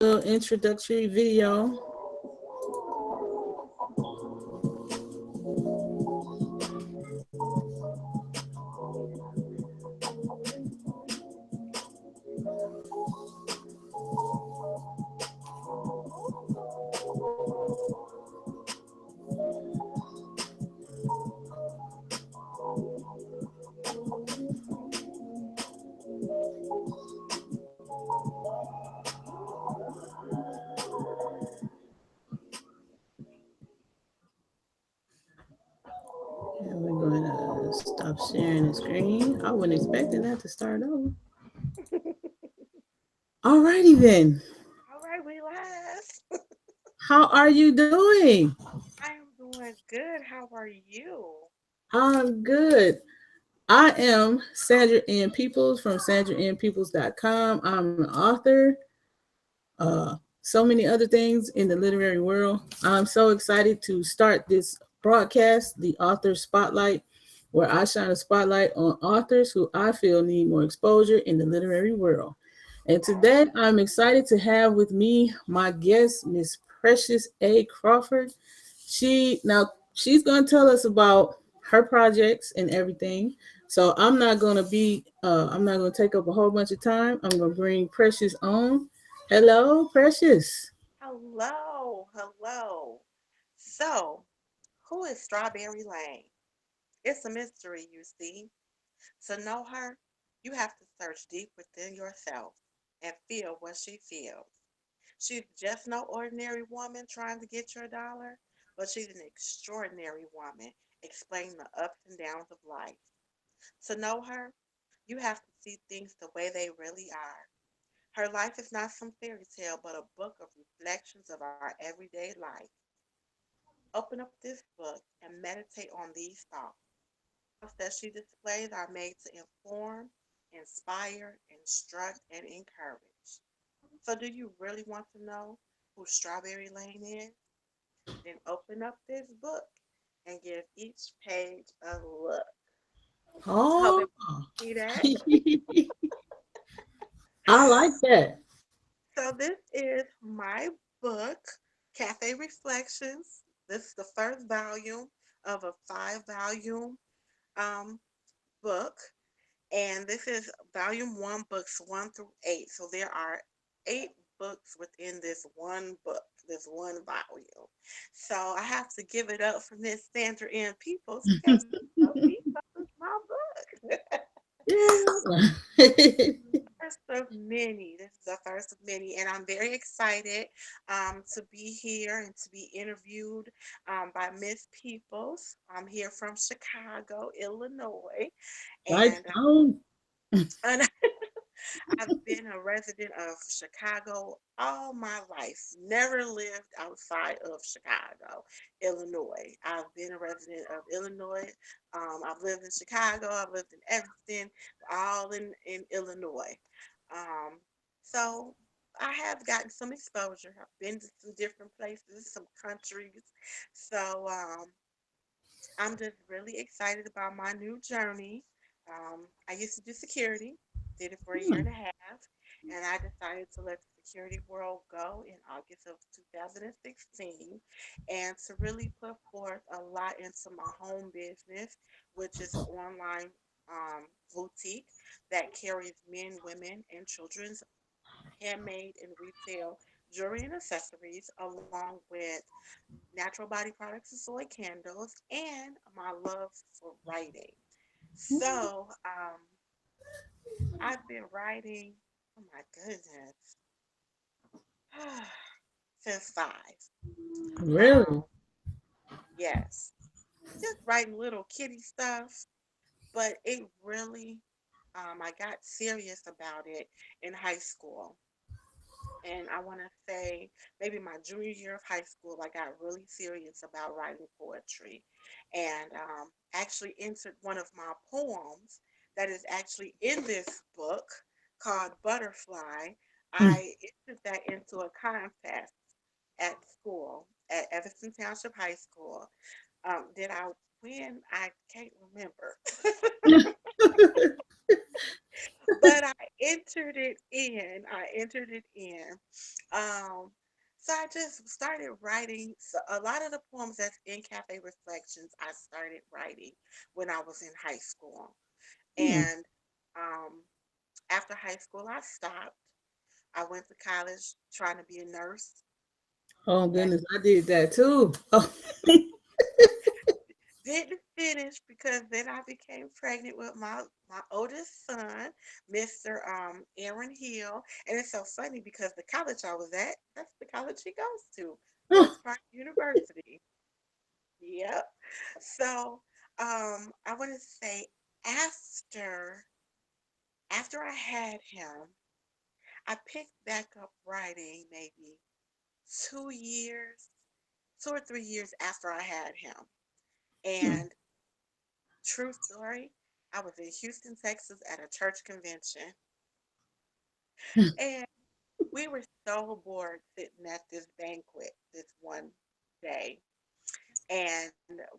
little introductory video. And we're going to stop sharing the screen. I wasn't expecting that to start over. Alrighty then. All right, we last. How are you doing? I am doing good. How are you? I'm good. I am Sandra N. Peoples from sandraNpeoples.com. I'm an author, so many other things in the literary world. I'm so excited to start this broadcast, the Author Spotlight, where I shine a spotlight on authors who I feel need more exposure in the literary world. And today I'm excited to have with me my guest, Miss Precious A. Crawford. She's going to tell us about her projects and everything. So I'm not going to take up a whole bunch of time. I'm going to bring Precious on. Hello, Precious. Hello, hello. So, who is Strawberry Lane? It's a mystery, you see. To know her, you have to search deep within yourself and feel what she feels. She's just no ordinary woman trying to get your dollar, but she's an extraordinary woman explaining the ups and downs of life. To know her, you have to see things the way they really are. Her life is not some fairy tale, but a book of reflections of our everyday life. Open up this book and meditate on these thoughts. The thoughts that she displays are made to inform, inspire, instruct, and encourage. So, do you really want to know who Strawberry Lane is? Then open up this book and give each page a look. Hope Oh, you see that. I like that. So this is my book, Cafe Reflections. This is the first volume of a five-volume um, book, and this is volume one, books one through eight. So there are eight books within this one book, this one volume. So I have to give it up for Miss Sandra N. Peoples because this is my book. Yeah. First of many. This is the first of many, and I'm very excited to be here and to be interviewed by Miss Peoples. I'm here from Chicago, Illinois, Right and, on. and I've been a resident of Chicago all my life. Never lived outside of Chicago, Illinois. I've been a resident of Illinois. I've lived in Chicago. I've lived in Evanston, all in Illinois. Um, so I have gotten some exposure. I've been to some different places, some countries. So I'm just really excited about my new journey. I used to do security, did it for a year Hmm. and a half, and I decided to let the security world go in August of 2016 and to really put forth a lot into my home business, which is an online boutique that carries men, women, and children's handmade and retail jewelry and accessories, along with natural body products and soy candles, and my love for writing. So, I've been writing, oh my goodness, since five. Really? Um, yes, just writing little kitty stuff, but it really, I got serious about it in high school. And I want to say maybe my junior year of high school, I got really serious about writing poetry and actually entered one of my poems that is actually in this book called Butterfly. Hmm. I entered that into a contest at school at Evanston Township High School. Did I win? I can't remember. But I entered it in. I entered it in. So I just started writing. So a lot of the poems that's in Cafe Reflections, I started writing when I was in high school. Hmm. And um, after high school, I stopped. I went to college trying to be a nurse. Oh That goodness, I did that too. Oh. didn't finish because then I became pregnant with my oldest son, Mr. Aaron Hill. And it's so funny because the college I was at, that's the college he goes to, West Park University. Yep. So I want to say after after I had him, I picked back up writing maybe 2 years, 2 or 3 years after I had him. Hmm. And true story, I was in Houston, Texas at a church convention, and we were so bored sitting at this banquet this one day. And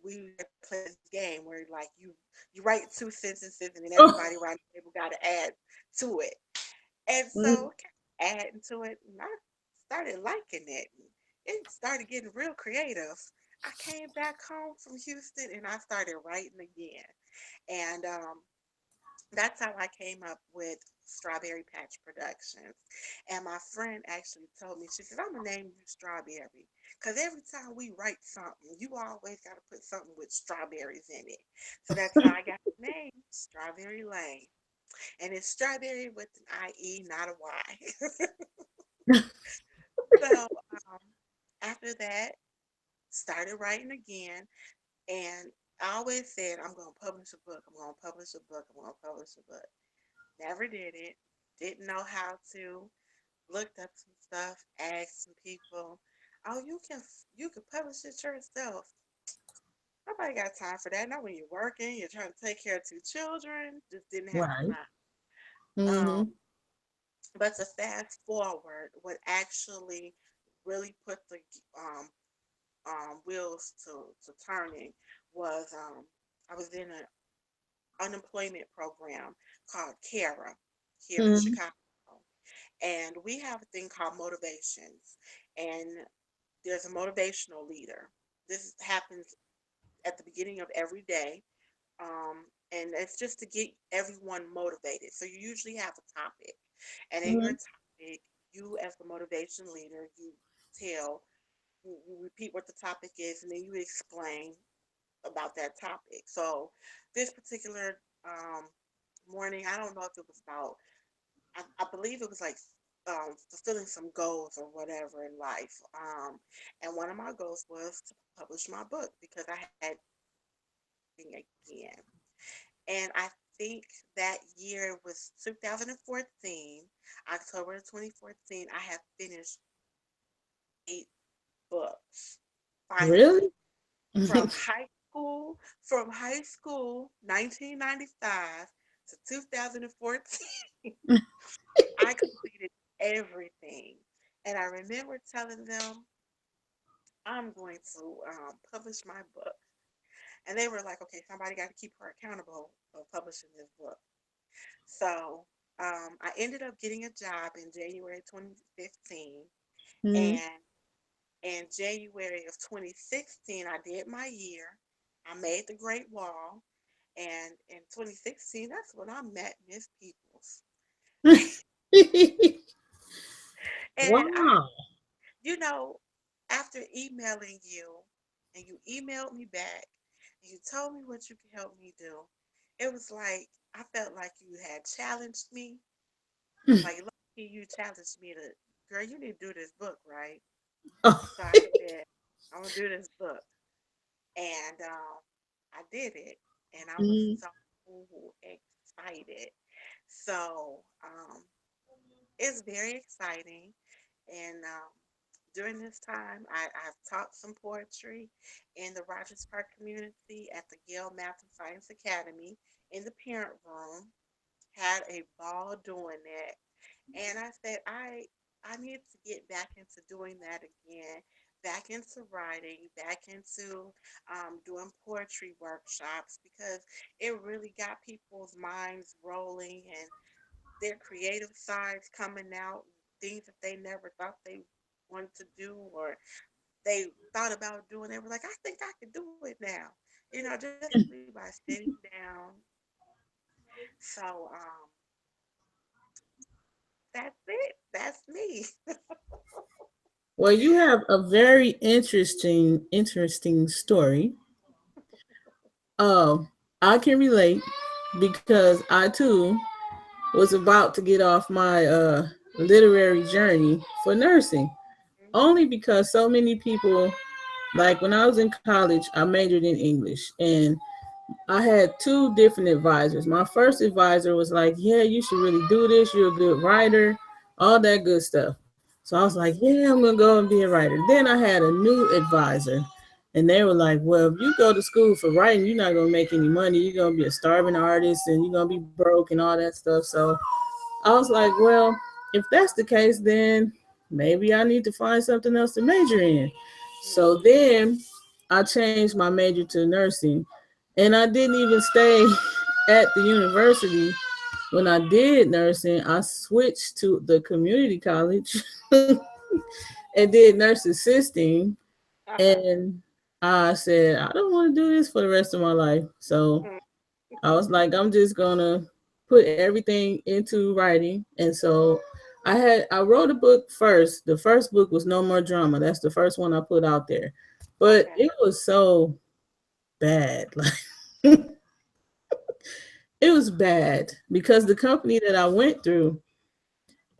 we had played this game where like you write two sentences and then everybody Oh. around the table got to add to it. And Mm. so adding to it, and I started liking it. And it started getting real creative. I came back home from Houston and I started writing again. And that's how I came up with Strawberry Patch Productions. And my friend actually told me, she said, I'm going to name you Strawberry. Because every time we write something, you always got to put something with strawberries in it. So that's how I got the name, Strawberry Lane. And it's strawberry with an IE, not a Y. So after that, started writing again. And I always said, I'm going to publish a book. I'm going to publish a book. I'm going to publish a book. Never did it. Didn't know how to. Looked up some stuff, asked some people. Oh, you can publish it yourself. Nobody got time for that. Not when you're working. You're trying to take care of two children. Just didn't have Right. time. Um, Mm-hmm. but to fast forward, what actually really put the um, wheels to turning was I was in an unemployment program called CARA here in Mm-hmm. Chicago. And we have a thing called motivations. And there's a motivational leader. This happens at the beginning of every day. And it's just to get everyone motivated. So you usually have a topic. And in your Mm-hmm. topic, you as the motivation leader, tell, you repeat what the topic is, and then you explain about that topic. So this particular morning, I don't know if it was about, I believe it was like fulfilling some goals or whatever in life. And one of my goals was to publish my book because I had again. And I think that year was 2014, October 2014. I have finished 8 books finally Really? from high school 1995 to 2014. I completed everything. And I remember telling them, I'm going to publish my book. And they were like, okay, somebody got to keep her accountable of publishing this book. So I ended up getting a job in January 2015. Mm-hmm. And in January of 2016, I did my year. I made the Great Wall. And in 2016, that's when I met Miss Peoples. And Wow. you know, after emailing you, and you emailed me back, and you told me what you could help me do, it was like I felt like you had challenged me. Like, lucky you challenged me to, girl, you need to do this book, right? Oh. So I said, I'm gonna do this book, and I did it, and I was Mm-hmm. so excited. So it's very exciting, and during this time, I've taught some poetry in the Rogers Park community at the Yale Math and Science Academy in the parent room. Had a ball doing that, and I said I need to get back into doing that again, back into writing, back into doing poetry workshops because it really got people's minds rolling, and their creative sides coming out, things that they never thought they wanted to do or they thought about doing. They were like, I think I could do it now. Just simply by sitting down. So that's it. That's me. Well, you have a very interesting story. Oh, I can relate because I too was about to get off my literary journey for nursing. Hmm. Only because so many people, like when I was in college, I majored in English and I had two different advisors. My first advisor was like, "Yeah, you should really do this. You're a good writer, all that good stuff." So I was like, "Yeah, I'm gonna go and be a writer." Then I had a new advisor, and they were like, "Well, if you go to school for writing, you're not gonna make any money. You're gonna be a starving artist, and you're gonna be broke and all that stuff." So I was like, "Well, if that's the case, then maybe I need to find something else to major in." So Hmm. then I changed my major to nursing, and I didn't even stay at the university. When I did nursing, I switched to the community college and did nurse assisting. Uh-huh. And I said, I don't want to do this for the rest of my life. So Hmm. I was like, I'm just gonna put everything into writing. And so I wrote a book first. The first book was No More Drama. That's the first one I put out there. But Okay. it was so bad. Like it was bad because the company that I went through,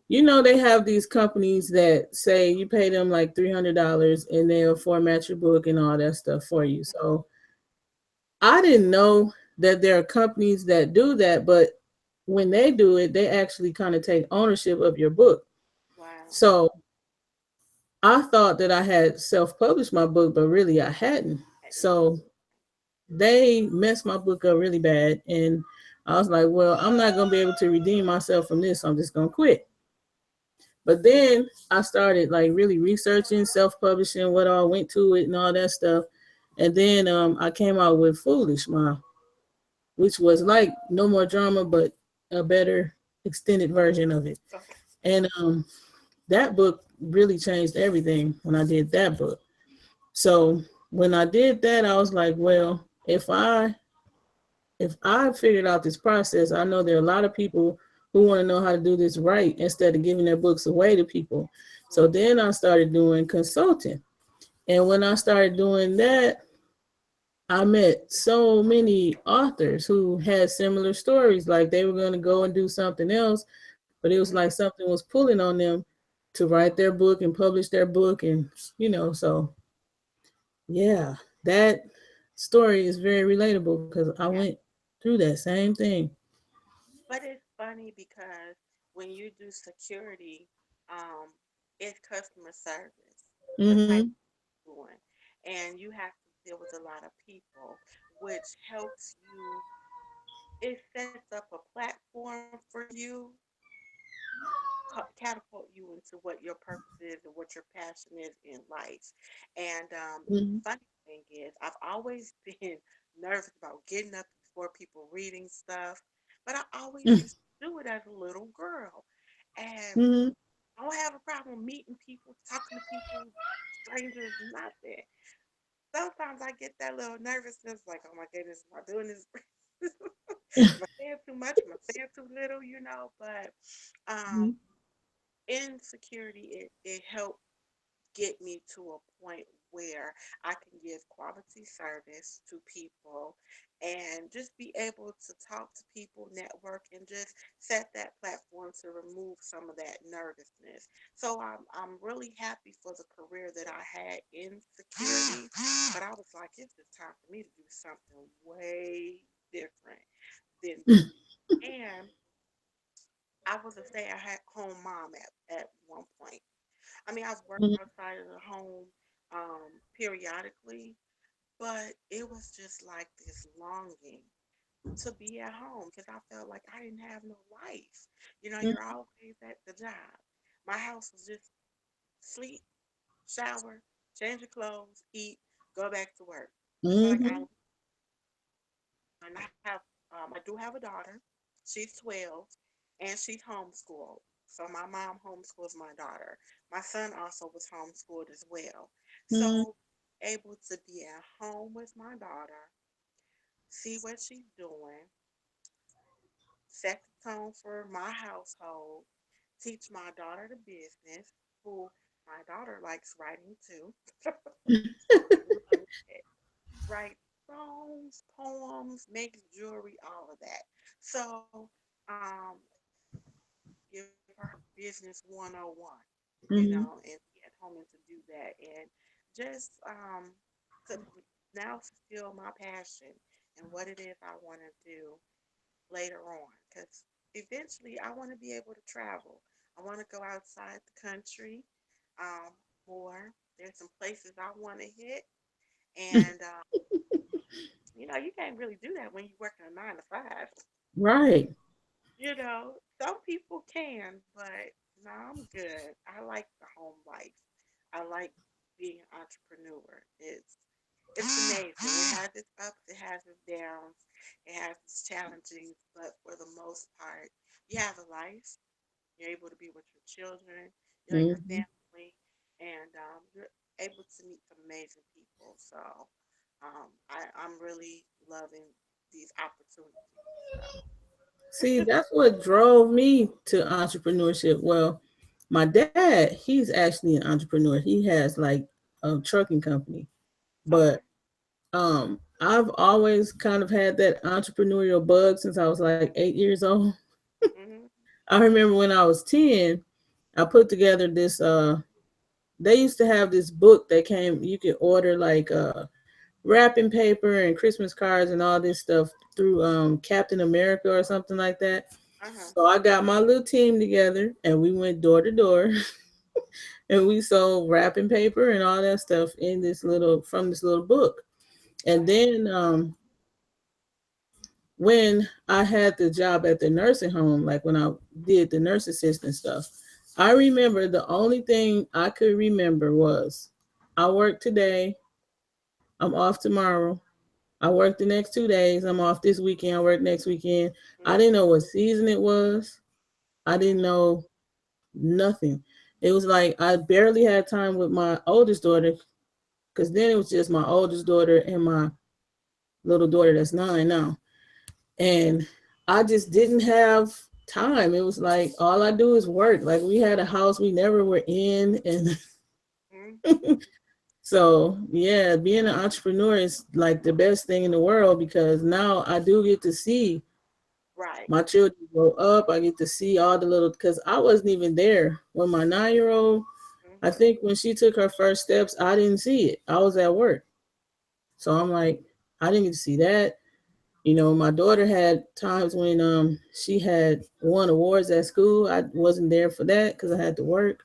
they have these companies that say you pay them like $300 and they'll format your book and all that stuff for you. So I didn't know that there are companies that do that, but when they do it, they actually kind of take ownership of your book. Wow. So I thought that I had self published my book, but really I hadn't. Hadn't. So they messed my book up really bad. And I was like, well, I'm not going to be able to redeem myself from this. So I'm just going to quit. But then I started like really researching self publishing, what all went to it, and all that stuff. And then I came out with Foolish, which was like No More Drama, but a better extended version of it. Okay. And that book really changed everything when I did that book. So when I did that, I was like, well, if I figured out this process, I know there are a lot of people who want to know how to do this right instead of giving their books away to people. So Mhm. then I started doing consulting. And when I started doing that, I met so many authors who had similar stories. Like they were going to go and do something else, but it was like Mhm. something was pulling on them to write their book and publish their book. And yeah, that story is very relatable because I Yeah. went through that same thing. But it's funny because when you do security, um, it's customer service, the type Mm-hmm. of doing, and you have to deal with a lot of people, which helps you. It sets up a platform for you, catapult you into what your purpose is and what your passion is in life. And Mm-hmm. funny thing is, I've always been nervous about getting up before people reading stuff, but I always used to do it as a little girl. And Mm-hmm. I don't have a problem meeting people, talking to people, strangers, nothing. Sometimes I get that little nervousness, like, oh my goodness, am I doing this? Am I saying too much? Am I saying too little? But um, insecurity, it helped get me to a point where I can give quality service to people and just be able to talk to people, network, and just set that platform to remove some of that nervousness. So I'm really happy for the career that I had in security, but I was like, it's just time for me to do something way different than this. And I was a stay-at-home mom at one point. I mean, I've worked Mm-hmm. outside of the home periodically, but it was just like this longing to be at home because I felt like I didn't have no life. You're always at the job. My house was just sleep, shower, change your clothes, eat, go back to work. It's like Mm-hmm. and I do have a daughter. She's 12, and she's homeschooled. So my mom homeschools my daughter. My son also was homeschooled as well. Mhm. So able to be at home with my daughter, see what she's doing, set the tone for my household, teach my daughter the business, who my daughter likes writing too. Loves it. Write songs, poems, makes jewelry, all of that. So, give her business 101, Mhm. and be at home and to do that. And just to now fulfill my passion and what it is I want to do later on. Because eventually I want to be able to travel. I want to go outside the country um, more. There's some places I want to hit. And, you can't really do that when you're working a 9 to 5. Right. Some people can, but no, I'm good. I like the home life. I like being an entrepreneur. It's amazing. It has its ups, it has its downs, it has its challenges, but for the most part, you have a life. You're able to be with your children, your Mhm. family, and you're able to meet some amazing people. So I'm really loving these opportunities. See, So. that's what drove me to entrepreneurship. Well, my dad, he's actually an entrepreneur. He has like a trucking company. But Okay. I've always kind of had that entrepreneurial bug since I was like 8 years old. Mhm. I remember when I was 10, I put together this they used to have this book that came you could order like wrapping paper and Christmas cards and all this stuff through Captain America or something like that. Uh-huh. So I got my little team together and we went door to door and we sold wrapping paper and all that stuff in this little from this little book. And Wow. then when I had the job at the nursing home, like when I did the nurse assistant stuff, I remember the only thing I could remember was I work today, I'm off tomorrow. I work the next 2 days, I'm off this weekend, I work next weekend. I didn't know Mhm. what season it was. I didn't Mhm. know nothing. It was like I barely had time with my oldest daughter because then it was just my oldest daughter and my little daughter that's 9 now. And I just didn't have time. It was like all I do is work. Like we had a house we never were in, and Mhm. so yeah, being an entrepreneur is like the best thing in the world because now I do get to see Right. my children grow up. I get to see all the little because I wasn't even there when my 9 year old. I Mhm. think when she took her first steps, I didn't see it. I was at work, so I'm like, I didn't get to see that. You know, my daughter had times when she had won awards at school. I wasn't there for that because I had to work.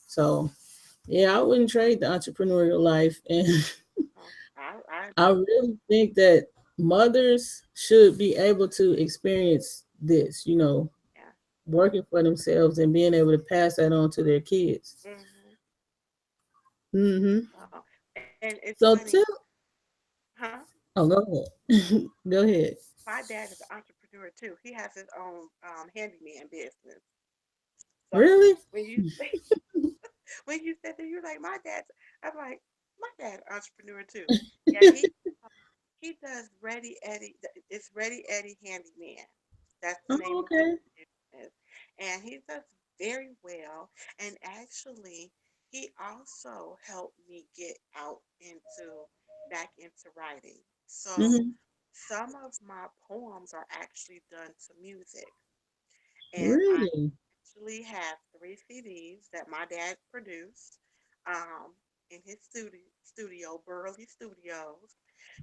So yeah, I wouldn't trade the entrepreneurial life. And Oh, I I agree. really think that mothers should be able to experience this, Yeah. working for themselves and being able to pass that on to their kids. Mhm. Hmm. Oh, and it's So funny, tell, huh? oh, go ahead. Go ahead. My dad is an entrepreneur too. He has his own handyman business. So Really? when you when you said that, you're like my dad's. I'm like my dad's an entrepreneur too. Yeah, he does Ready Eddie. It's Ready Eddie Handyman. That's the Oh, name of his okay. business, and he does very well. And actually, he also helped me get out into back into writing. So Hmm. some of my poems are actually done to music, and I Really? actually have 3 CDs that my dad produced um, in his studio, Burley Studios,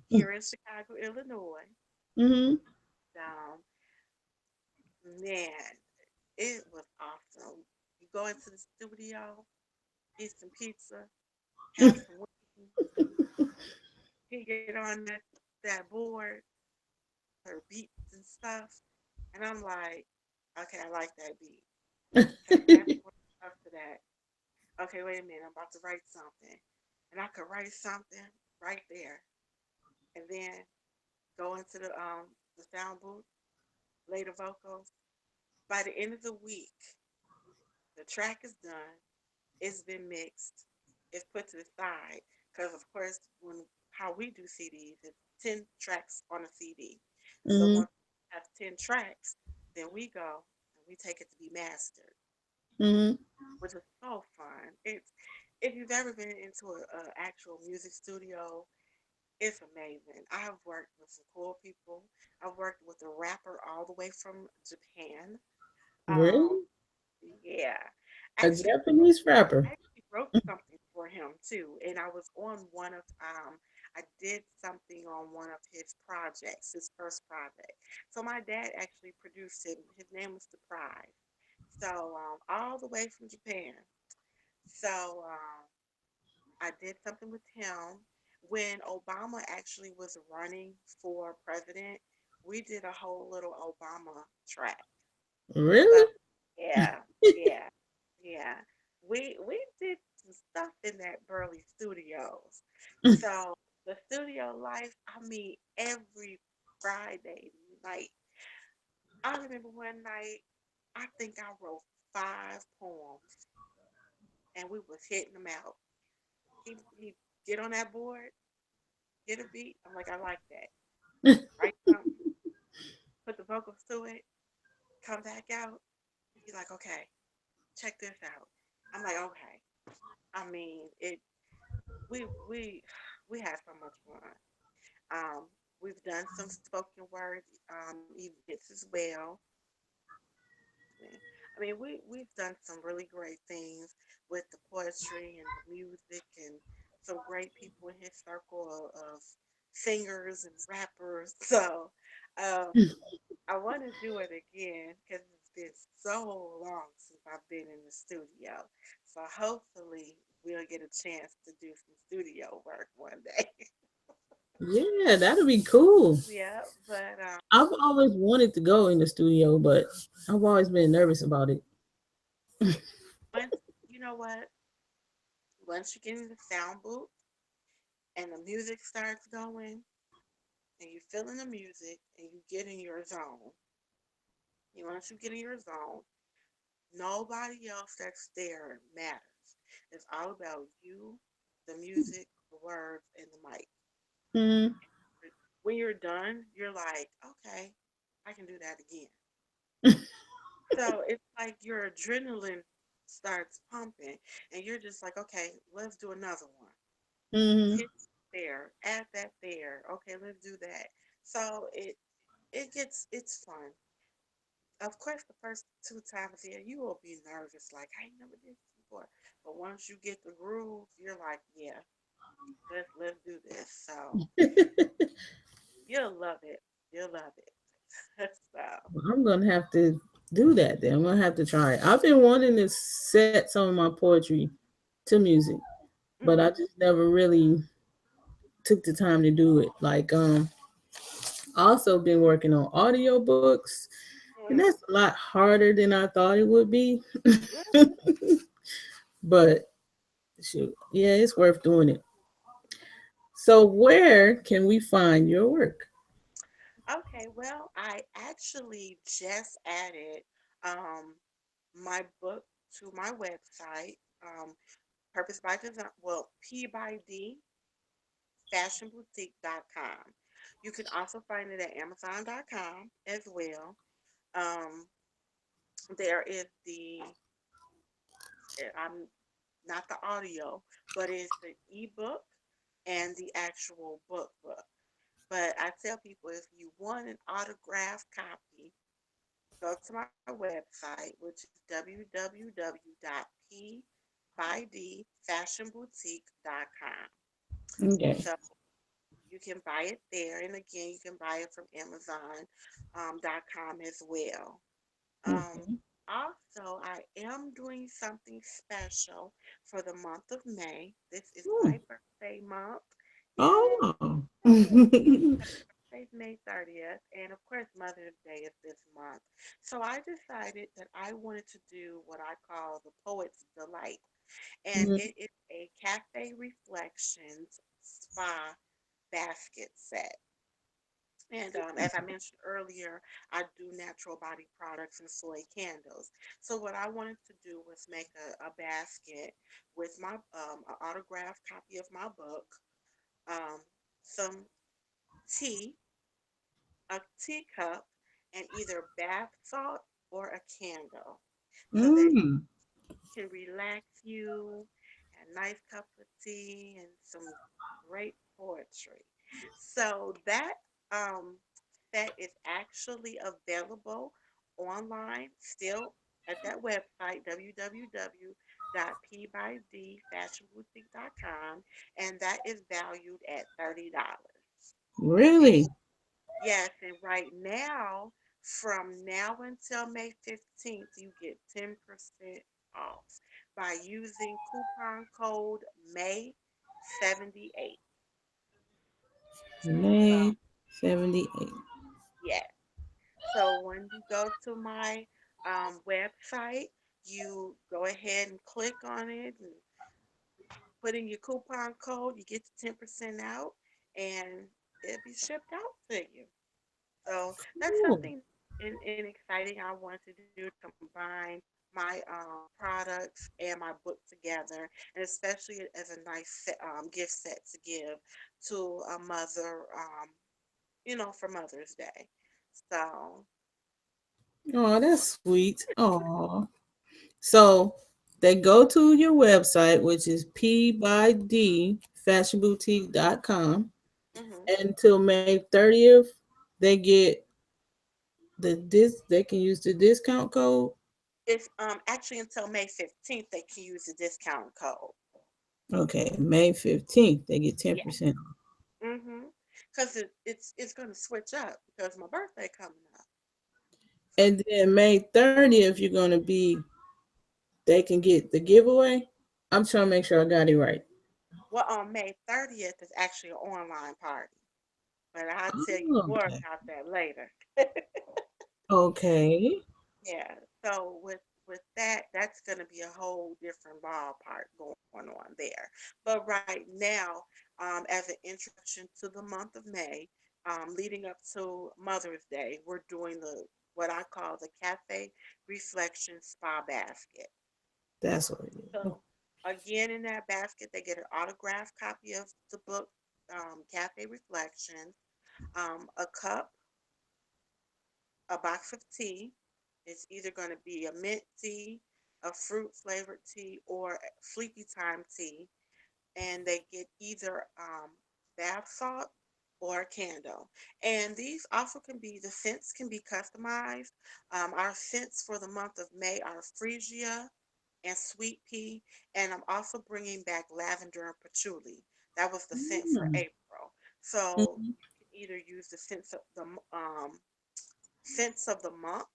here in Chicago, Illinois. Mm-hmm. Um, Man, it was awesome. You go into the studio, eat some pizza, have some wings, he get on that board, her beats and stuff, and I'm like, okay, I like that beat. Okay, add more stuff to that. Okay, wait a minute, I'm about to write something, and I could write something right there, and then go into the sound booth, lay the vocals, By the end of the week, the track is done. It's been mixed. It's put to the side because, of course, when how we do CDs, it's 10 tracks on a CD. So Mm-hmm. once we have 10 tracks, then we go and we take it to be mastered, Mm-hmm. which is so fun. It's if you've ever been into a actual music studio, it's amazing. I've worked with some cool people. I've worked with a rapper all the way from Japan. Um, Really? yeah, A actually, Japanese rapper. I actually wrote something for him too, and I was on one of I did something on one of his projects, his first project. So my dad actually produced him. His name was Surprise. So all the way from Japan. So I did something with him when Obama actually was running for president. We did a whole little Obama track. So Really? yeah, yeah, yeah. We did some stuff in that Burley Studios. So the studio life, I mean, every Friday night. I remember one night, I think I wrote 5 poems, and we was hitting them out. He get on that board, get a beat. I'm like, I like that. Write something, put the vocals to it, come back out. He's like, okay, check this out. I'm like, okay. I mean, it. We we had so much fun. We've done some spoken word events as well. Yeah. I mean, we've done some really great things with the poetry and the music and some great people in his circle of singers and rappers. So I want to do it again because it's been so long since I've been in the studio. So hopefully we'll get a chance to do some studio work one day. Yeah, that'd be cool. Yeah, but I've always wanted to go in the studio, but I've always been nervous about it. once you know what, once you get in the sound booth and the music starts going and you're feeling the music and you get in your zone, once you get in your zone, nobody else that's there matters. It's all about you, the music, the words, and the mic. Mm-hmm. When you're done, you're like, okay, I can do that again. So it's like your adrenaline starts pumping, and you're just like, okay, let's do another one. Mm-hmm. Hit there, add that there. Okay, let's do that. So it's fun. Of course, the first 2 times here, you will be nervous, like I ain't never did this before. But once you get the groove, you're like, yeah, let's do this. So you'll love it. You'll love it. So, I'm gonna have to do that then. I'm gonna have to try it. I've been wanting to set some of my poetry to music, but I mm-hmm, just never really took the time to do it. Like also been working on audiobooks, and mm, that's a lot harder than I thought it would be. really. But shoot, yeah, it's worth doing it. So where can we find your work? Okay, well, I actually just added um my book to my website, Purpose by Design, well, P by D fashionboutique.com. You can also find it at amazon.com as well. Um, there is I'm not the audio, but it's the ebook and the actual book. But I tell people if you want an autographed copy, go to my website, which is www.pbydfashionboutique.com. Okay. So you can buy it there, and again, you can buy it from Amazon.com as well. Um, Okay. Also, I am doing something special for the month of May. This is Hmm. my birthday month. Yay! Oh. Today's May 30th, and of course, Mother's Day is this month. So I decided that I wanted to do what I call the Poet's Delight, and Mhm. it is a Cafe Reflections spa basket set. And as I mentioned earlier, I do natural body products and soy candles. So what I wanted to do was make a basket with my an autographed copy of my book, um, some tea, a teacup, and either bath salt or a candle, so that Mm, can relax you, a nice cup of tea, and some great poetry. So that um, set is actually available online still at that website, www.pbydfashionboutique.com, and that is valued at $30. really? Yes, and right now, from now until May 15th, you get 10% off by using coupon code May 78. So, May 78. yes. So when you go to my website, you go ahead and click on it and put in your coupon code. You get the 10% out, and it'll be shipped out to you. So that's Cool. something in exciting I want to do to combine my products and my book together, and especially as a nice gift set to give to a mother, for Mother's Day. So, Oh, that's sweet. Oh. So they go to your website, which is pbydfashionboutique.com. hmm Until May 30th, they get they can use the discount code. it's actually until May 15th they can use the discount code. Okay, May 15th, they get Yeah. 10%. Because it's going to switch up because my birthday coming up. So, And then May 30th, you're gonna be they can get the giveaway. I'm trying to make sure I got it right. well, on May 30th is actually an online party, but I'll tell you Oh, more okay. about that later. Okay. Yeah. So with that, that's going to be a whole different ballpark going on there. But right now, as an introduction to the month of May, leading up to Mother's Day, we're doing the what I call the Cafe Reflection Spa Basket. That's what it is. So again, in that basket, they get an autographed copy of the book, Cafe Reflections, a cup, a box of tea. It's either going to be a mint tea, a fruit flavored tea, or a sleepy time tea. And they get either bath salt or a candle. And these also can be, the scents can be customized. Our scents for the month of May are freesia and sweet pea. And I'm also bringing back lavender and patchouli. That was the scent for Mm. April. So Mhm. you can either use the scents of the month,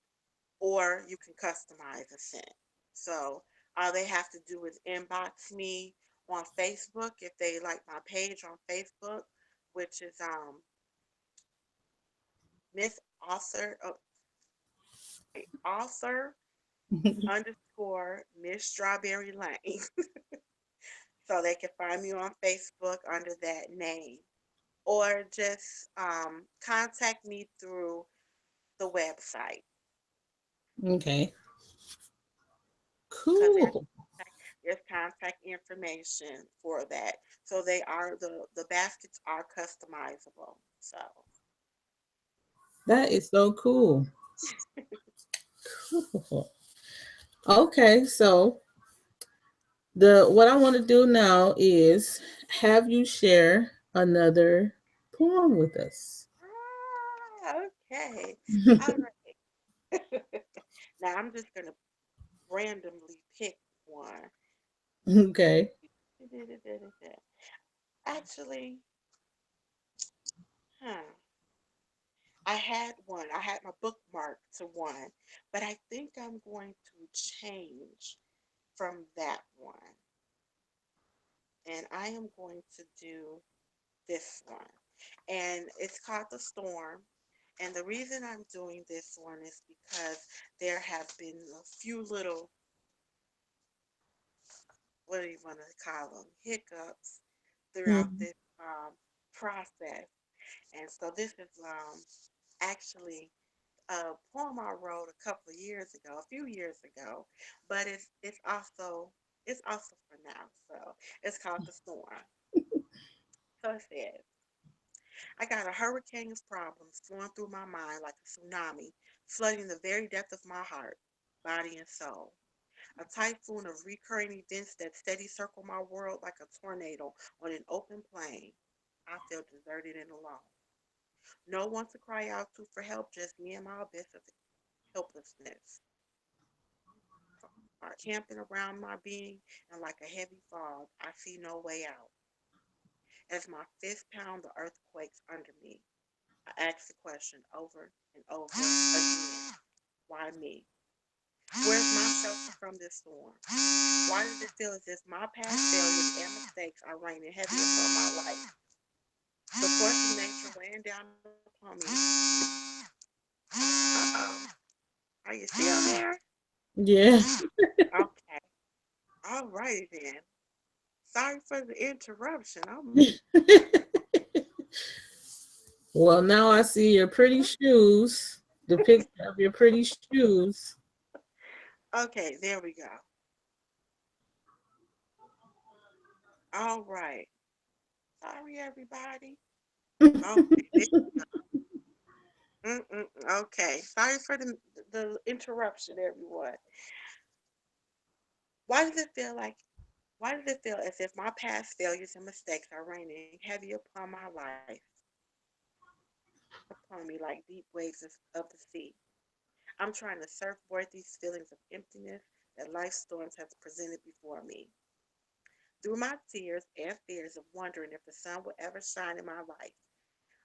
or you can customize a scent. So all they have to do is inbox me on Facebook if they like my page on Facebook, which is Miss Author author underscore Miss Strawberry Lane. So they can find me on Facebook under that name. Or just contact me through the website Okay. because Cool. there's contact information for that. So they are the baskets are customizable. So That is so cool. Okay, so the what I want to do now is have you share another poem with us. okay, all right. Now I'm just gonna randomly pick one. Okay. Actually, huh? I had one. I had my bookmark to one, but I think I'm going to change from that one, and I am going to do this one. And it's called The Storm. And the reason I'm doing this one is because there have been a few little, what do you want to call them, hiccups throughout Mhm. this process. And so this is actually a poem I wrote a couple of years ago, a few years ago, but it's also for now. So it's called The Storm. So it says, I got a hurricane of problems flowing through my mind like a tsunami, flooding the very depth of my heart, body, and soul. A typhoon of recurring events that steady circle my world like a tornado on an open plain. I feel deserted and alone. No one to cry out to for help, just me and my abyss of helplessness. Are camping around my being, and like a heavy fog, I see no way out. As my fists pound the earthquakes under me, I ask the question over and over again. Why me? Where's my shelter from this storm? Why does it feel as if my past failures and mistakes are raining heavy upon my life? The force of nature weighing down upon me. Uh-oh. Are you still there? Yeah. Okay. All righty then. Sorry for the interruption. Well, now I see your pretty shoes, the picture of your pretty shoes. Okay, there we go. All right. Sorry, everybody. Okay. Okay. Sorry for the interruption, everyone. Why does it feel like Why does it feel as if my past failures and mistakes are raining heavy upon my life, upon me like deep waves of the sea? I'm trying to surfboard these feelings of emptiness that life storms has presented before me. Through my tears and fears of wondering if the sun will ever shine in my life,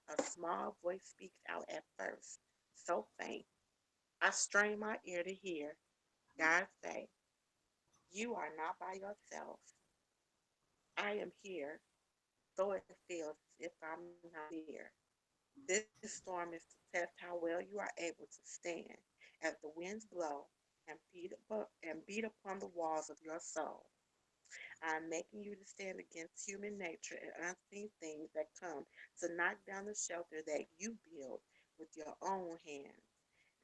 a small voice speaks out at first, so faint. I strain my ear to hear God say, "You are not by yourself. I am here, though it feels as if I'm not near." This storm is to test how well you are able to stand as the winds blow and beat upon the walls of your soul. I'm making you to stand against human nature and unseen things that come to knock down the shelter that you build with your own hands.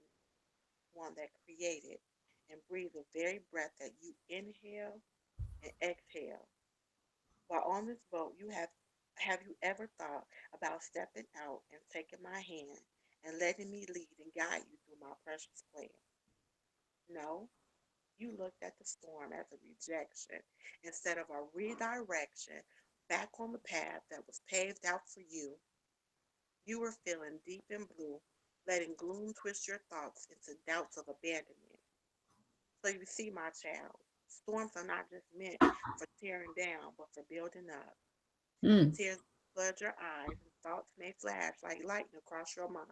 And I'm the one that created and breathed the very breath that you inhale and exhale. While on this boat, have you ever thought about stepping out and taking my hand and letting me lead and guide you through my precious plan? No, you looked at the storm as a rejection instead of a redirection back on the path that was paved out for you. You were feeling deep and blue, letting gloom twist your thoughts into doubts of abandonment. So you see, my child, storms are not just meant for tearing down, but for building up. Mm. Tears flood your eyes, and thoughts may flash like lightning across your mind.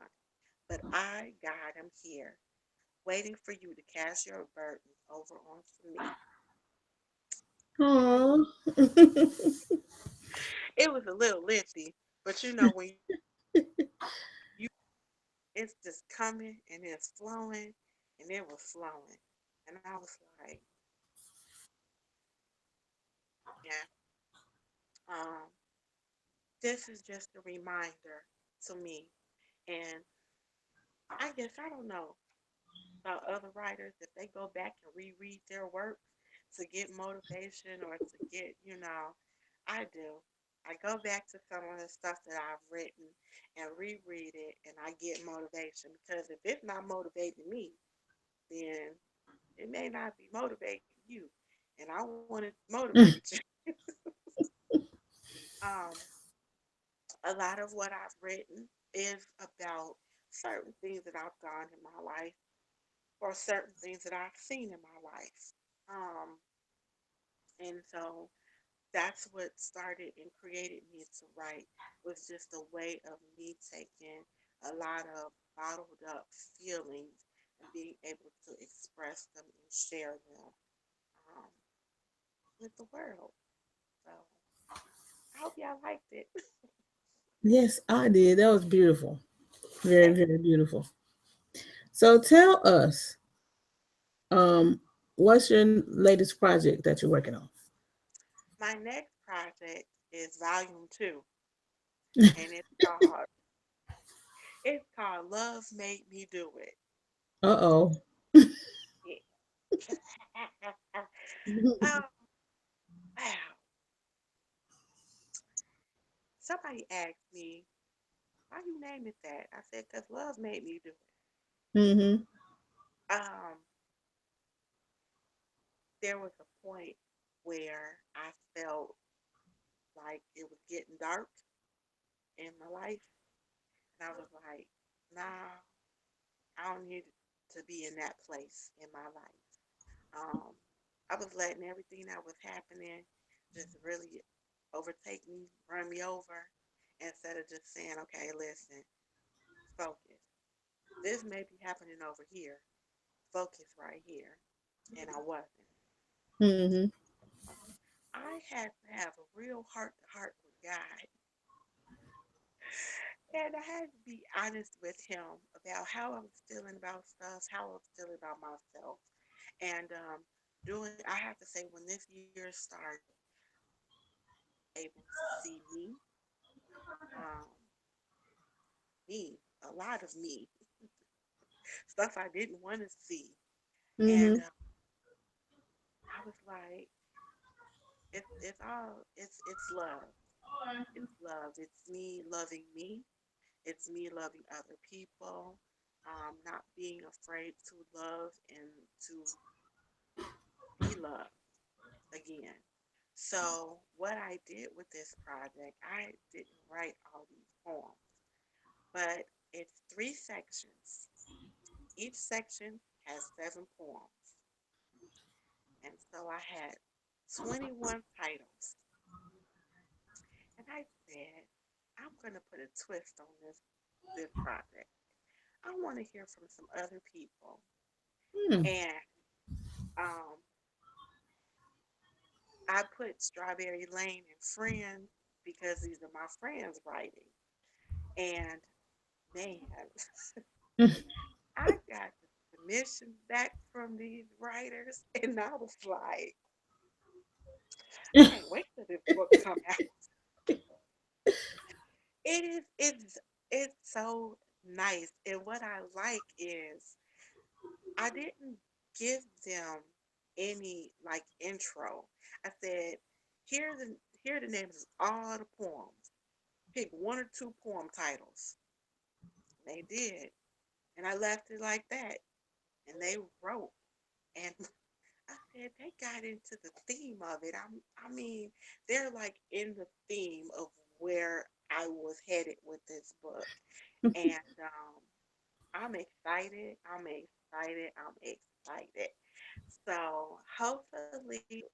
But I, God, am here, waiting for you to cast your burdens over onto me. Oh, Oh. it was a little lengthy, but you know when you it's just coming and it's flowing, and it was flowing, and I was like, yeah, um, this is just a reminder to me, and I guess I don't know about other writers if they go back and reread their works to get motivation or to get, I do. I go back to some of the stuff that I've written and reread it and I get motivation because if it's not motivating me, then it may not be motivating you. And I want to motivate you. Um, a lot of what I've written is about certain things that I've done in my life or certain things that I've seen in my life. Um, and so that's what started and created me to write was just a way of me taking a lot of bottled up feelings and being able to express them and share them um, with the world. So I hope y'all liked it. Yes, I did. That was beautiful. Very, Thank very beautiful. So tell us, um, what's your latest project that you're working on? My next project is volume 2, and it's called It's called Love Made Me Do It. Uh-oh. Yeah. Oh, wow. Somebody asked me, why you name it that? I said, because love made me do it. Mm-hmm. Um, there was a point where I felt like it was getting dark in my life. And I was like, nah, I don't need to be in that place in my life. Um, I was letting everything that was happening just really overtake me, run me over, instead of just saying, okay, listen, focus. This may be happening over here. Focus right here. And I wasn't. Mm-hmm. I had to have a real heart to heart with God. And I had to be honest with him about how I was feeling about stuff, how I was feeling about myself. And doing, I have to say, when this year started, able to see um, a lot of me, stuff I didn't want to see. And Mm-hmm. I was like, it's love. It's love. It's me loving me. It's me loving other people. Not being afraid to love and to be loved again. So what I did with this project, I didn't write all these poems, but it's three sections. Each section has seven poems. And so I had 21 titles. And I said, I'm going to put a twist on this project. I want to hear from some other people. Mm. And um, I put Strawberry Lane and Friends because these are my friends writing. And man, I got the submission back from these writers, and I was like, I can't wait till this book come out. It's so nice. And what I like is I didn't give them any like intro. I said, here are the names of all the poems. Pick one or two poem titles. They did. And I left it like that. And they wrote. And I said they got into the theme of it. I mean, they're like in the theme of where I was headed with this book. And I'm excited. I'm excited. I'm excited. So hopefully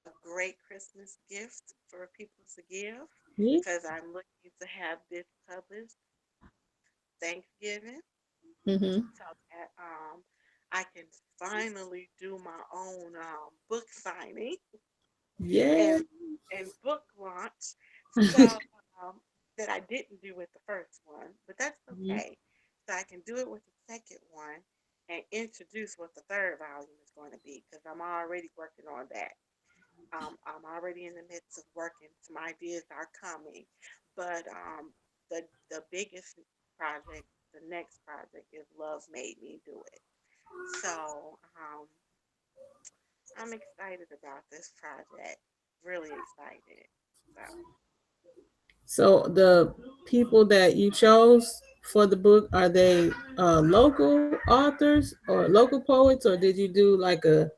a great Christmas gift for people to give Yeah. because I'm looking to have this published Thanksgiving Mm-hmm. so that I can finally do my own book signing Yeah. and book launch. So that I didn't do with the first one, but that's Mhm. okay. So I can do it with the second one and introduce what the third volume is going to be because I'm already working on that. I'm already in the midst of working. Some ideas are coming, but the biggest project, the next project, is Love Made Me Do It. So I'm excited about this project. Really excited. So So the people that you chose for the book, are they local authors or local poets, or did you do like a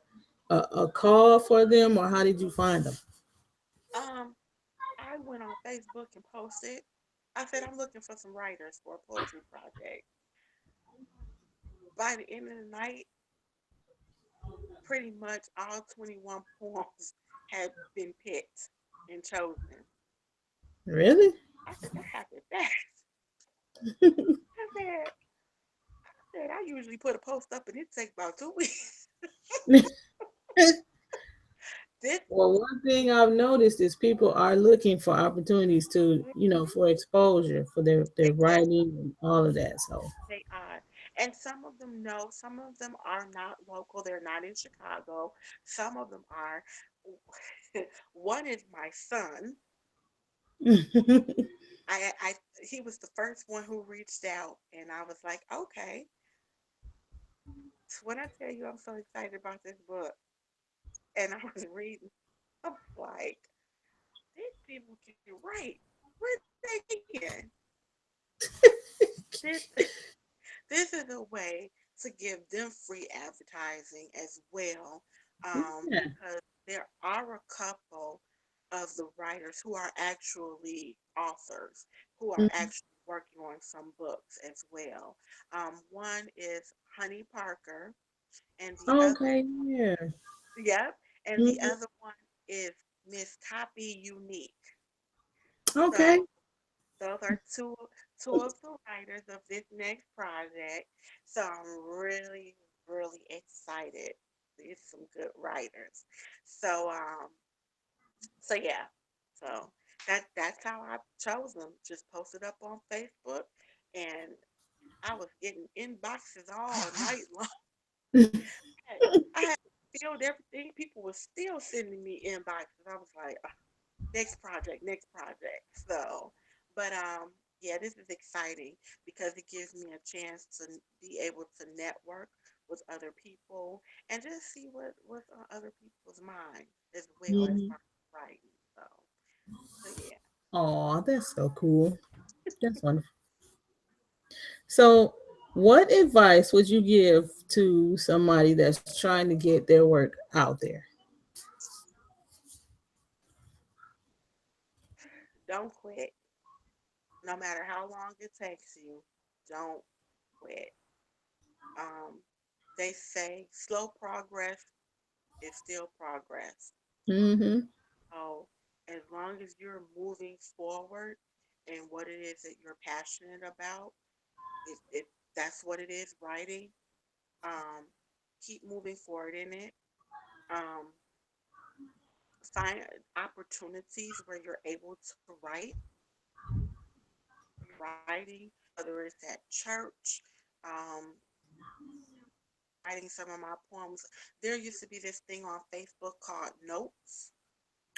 call for them, or how did you find them? um, I went on Facebook and posted. I said I'm looking for some writers for a poetry project. By the end of the night, pretty much all 21 poems had been picked and chosen. Really? I said that happened fast. I said, I usually put a post up and it takes about 2 weeks. This Well, one thing I've noticed is people are looking for opportunities to, for exposure for their exactly writing and all of that. So, they are. And some of them know, some of them are not local. They're not in Chicago. Some of them are. One is my son. I he was the first one who reached out, and I was like, okay. So when I tell you I'm so excited about this book, and I was reading, I'm like, these people can write. Where they getting? This this is a way to give them free advertising as well, Yeah. because there are a couple of the writers who are actually authors, who are Mhm. actually working on some books as well. One is Honey Parker, and the other, Okay. Yeah. yep, and the Mhm. other one is Miss Copy Unique. Okay. So those are two of the writers of this next project. So I'm really, really excited. It's some good writers. So so yeah. So that's how I chose them. Just posted up on Facebook, and I was getting inboxes all night long. I had filled everything. People were still sending me inboxes. I was like, next project, next project. So, but yeah, this is exciting because it gives me a chance to be able to network with other people and just see what's on other people's minds as well as Mhm. far as writing. So yeah. Oh, that's so cool. That's wonderful. So, what advice would you give to somebody that's trying to get their work out there? Don't quit. No matter how long it takes you, don't quit. Um, they say slow progress is still progress. Mm-hmm. So as long as you're moving forward in what it is that you're passionate about, if that's what it is, writing, um, keep moving forward in it. Um, find opportunities where you're able to write, writing, whether it's at church, um, writing some of my poems. There used to be this thing on Facebook called Notes.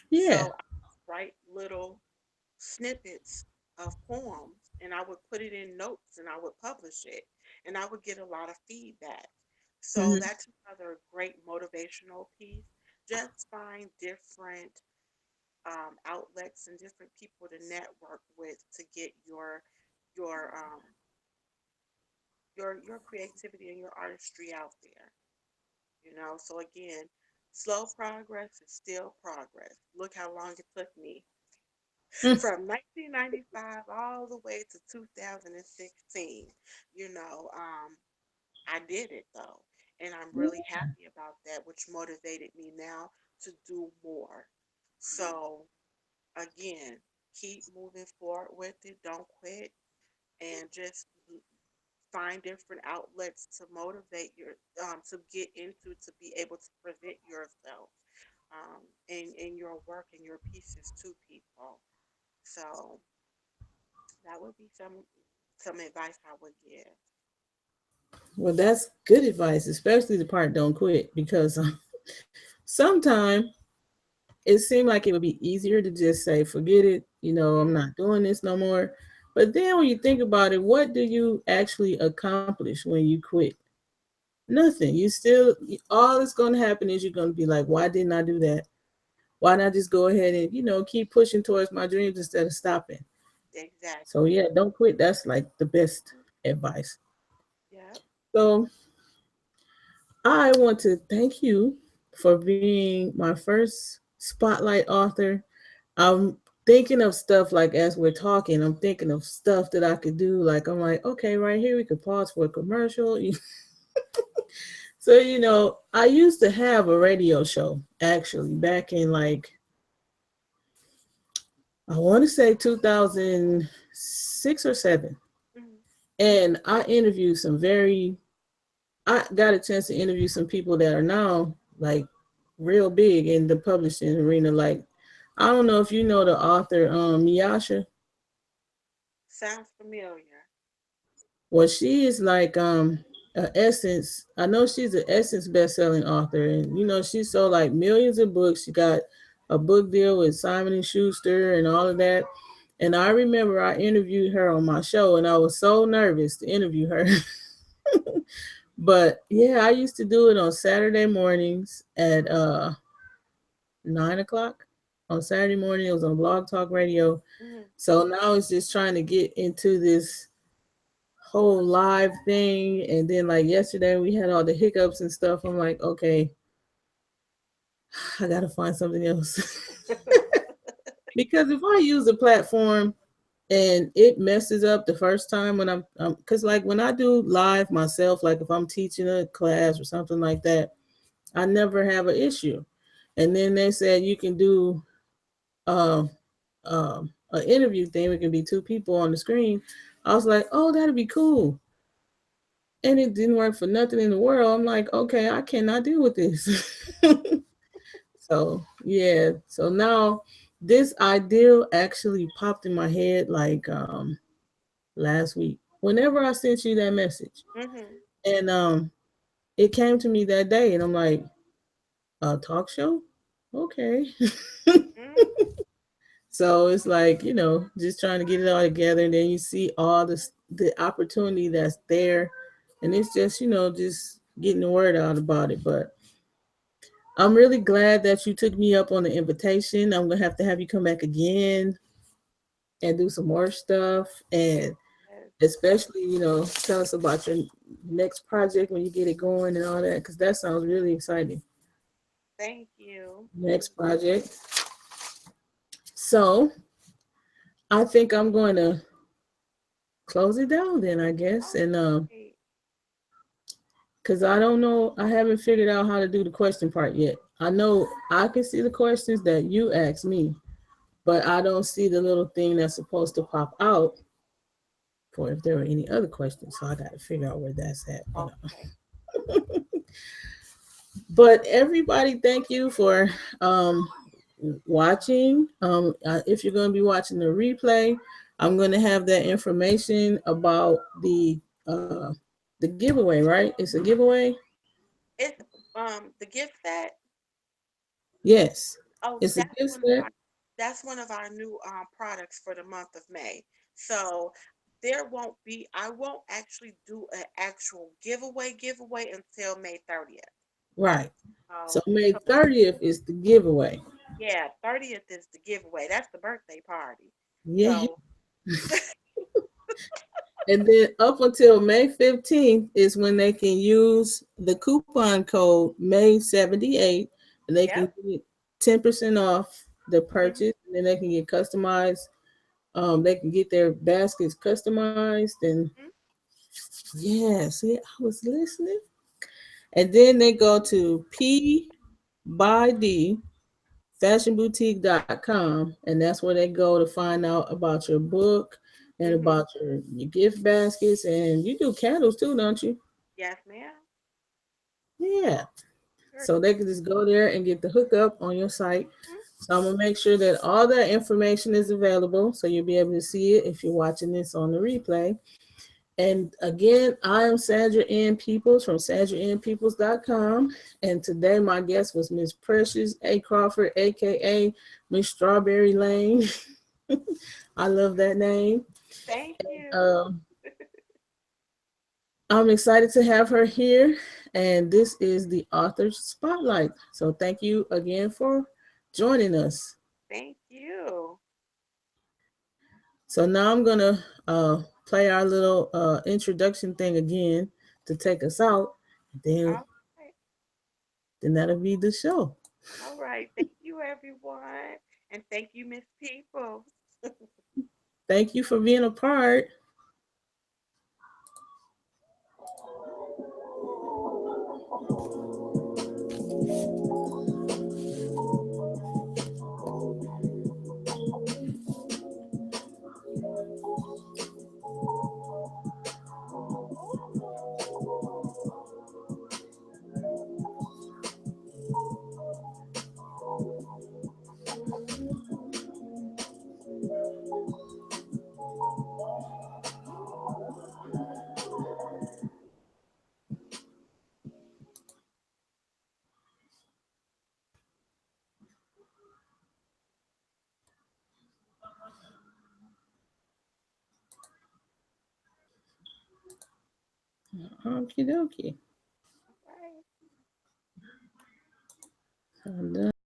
Yeah. So I write little snippets of poems and I would put it in notes and I would publish it and I would get a lot of feedback. So Hmm. that's another great motivational piece. Just find different outlets and different people to network with to get your um, your creativity and your artistry out there. You know, so again, slow progress is still progress. Look how long it took me from 1995 all the way to 2016. You know, I did it though, and I'm really happy about that, which motivated me now to do more. So again, keep moving forward with it. Don't quit, and just find different outlets to motivate your to get into to be able to present yourself in your work and your pieces to people. So that would be some advice I would give. Well, that's good advice, especially the part don't quit, because sometimes it seemed like it would be easier to just say, forget it, I'm Mm, not doing this no more. But then when you think about it, what do you actually accomplish when you quit? Nothing. You still, all that's going to happen is you're going to be like, why didn't I do that? Why not just go ahead and, keep pushing towards my dreams instead of stopping? So, exactly. yeah, don't quit. That's like the best advice. Yep. So, I want to thank you for being my first spotlight author. I'm thinking of stuff like as we're talking, I'm thinking of stuff that I could do. Like, I'm like, okay, right here, we could pause for a commercial. So, I used to have a radio show actually back in like, I want to say 2006 or 7. Hmm. And I got a chance to interview some people that are now like real big in the publishing arena. Like, I don't know if you know the author, Miyasha. Sounds familiar. Well, she is like a Essence. I know she's an Essence best-selling author, and she sold like millions of books. She got a book deal with Simon and Schuster and all of that. And I remember I interviewed her on my show, and I was so nervous to interview her. But yeah, I used to do it on Saturday mornings at 9 o'clock. On Saturday morning, it was on Blog Talk Radio. Mhm. So now it's just trying to get into this whole live thing. And then like yesterday, we had all the hiccups and stuff. I'm like, okay, I gotta find something else. Because if I use a platform and it messes up the first time when because like when I do live myself, like if I'm teaching a class or something like that, I never have an issue. And then they said you can do um an interview thing. It can be two people on the screen. I was like, oh, that'd be cool. And it didn't work for nothing in the world. I'm like, okay, I cannot deal with this. So yeah. So now this idea actually popped in my head like last week. Whenever I sent you that message. Mhm. And it came to me that day and I'm like, a talk show? Okay. Mhm. So it's like, just trying to get it all together. And then you see all the opportunity that's there. And it's just, just getting the word out about it. But I'm really glad that you took me up on the invitation. I'm going to have you come back again and do some more stuff. And Yes. especially, tell us about your next project when you get it going and all that, because that sounds really exciting. Thank you. Next project. So I think I'm going to close it down then, I guess. All And right. because I don't know, I haven't figured out how to do the question part yet. I know I can see the questions that you asked me, but I don't see the little thing that's supposed to pop out for if there were any other questions. So I got to figure out where that's at. Okay. But everybody, thank you for watching. If you're going to be watching the replay, I'm going to have that information about the giveaway. Right? It's a giveaway. It's the gift set. Yes, Oh, it's a gift set. that's one of our new products for the month of May. So there won't be I won't actually do an actual giveaway until May 30th. Right. So Oh, May so 30th is the giveaway. yeah, 30th is the giveaway. That's the birthday party. Yeah. So And then up until May 15th is when they can use the coupon code May78 and they can yep. get 10% off the Hmm. purchase. And then they can get customized. They can get their baskets customized. And Hmm. yeah, see, I was listening. And then they go to P by D fashionboutique.com, and that's where they go to find out about your book and Hmm. about your gift baskets. And you do candles too, don't you? Yes, ma'am. Yeah. Sure So do. they can just go there and get the hookup on your site. Mhm. So I'm gonna make sure that all that information is available so you'll be able to see it if you're watching this on the replay. And again, I am Sandra N. Peoples from sandraNpeoples.com. And today my guest was Miss Precious A. Crawford, aka Miss Strawberry Lane. I love that name. Thank you. Um, I'm excited to have her here. And this is the Author's Spotlight. So thank you again for joining us. Thank you. So now I'm going to play our little introduction thing again to take us out. Then, All right. then that'll be the show. All right. Thank you, everyone. And thank you, Miss People. Thank you for being a part. Okie dokie. All right. I'm done.